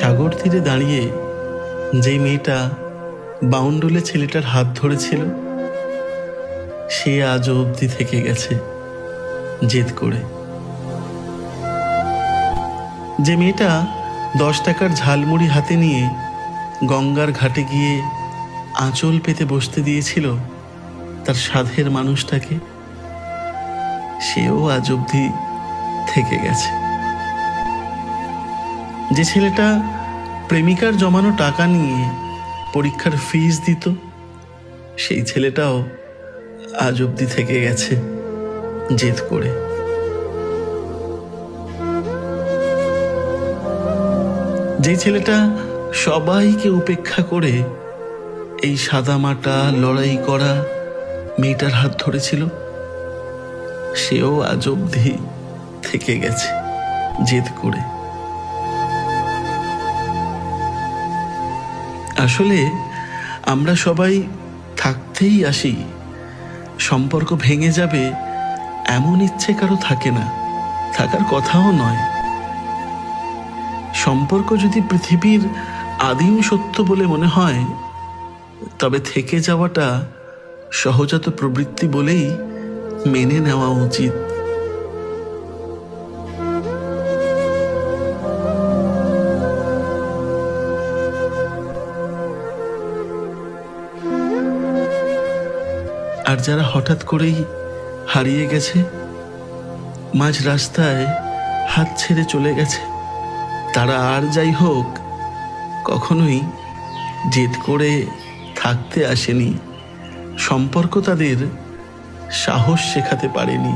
সাগর তীরে দাঁড়িয়ে যেই মেয়েটা বাউন্ডুলে ছেলেটার হাত ধরেছিল, সে আজও অবধি থেকে গেছে জেদ করে। যে মেয়েটা 10 টাকার ঝালমুড়ি হাতে নিয়ে গঙ্গার ঘাটে গিয়ে আঁচল পেতে বসতে দিয়েছিল তার সাধের মানুষটাকে, সেও আজ অবধি থেকে গেছে। যে ছেলেটা প্রেমিকার জমানো টাকা নিয়ে পরীক্ষার ফিস দিত, সেই ছেলেটাও আজ অবধি থেকে গেছে জেদ করে। যে ছেলেটা সবাইকে উপেক্ষা করে এই সাদামাটা লড়াই করা মেয়েটার হাত ধরেছিল, সেও আজ অবধি থেকে গেছে জেদ করে। আসলে আমরা সবাই থাকতেই আসি, সম্পর্ক ভেঙে যাবে এমন ইচ্ছে কারো থাকে না, থাকার কথাও নয়। সম্পর্ক যদি পৃথিবীর আদিম সত্য বলে মনে হয়, তবে থেকে যাওয়াটা সহজাত প্রবৃত্তি বলেই মেনে নেওয়া উচিত। আর যারা হঠাৎ করেই হারিয়ে গেছে, মাঝ রাস্তায় হাত ছেড়ে চলে গেছে, তারা আর যাই হোক কখনোই জেদ করে থাকতে আসেনি। সম্পর্ক তাদের সাহস শেখাতে পারেনি।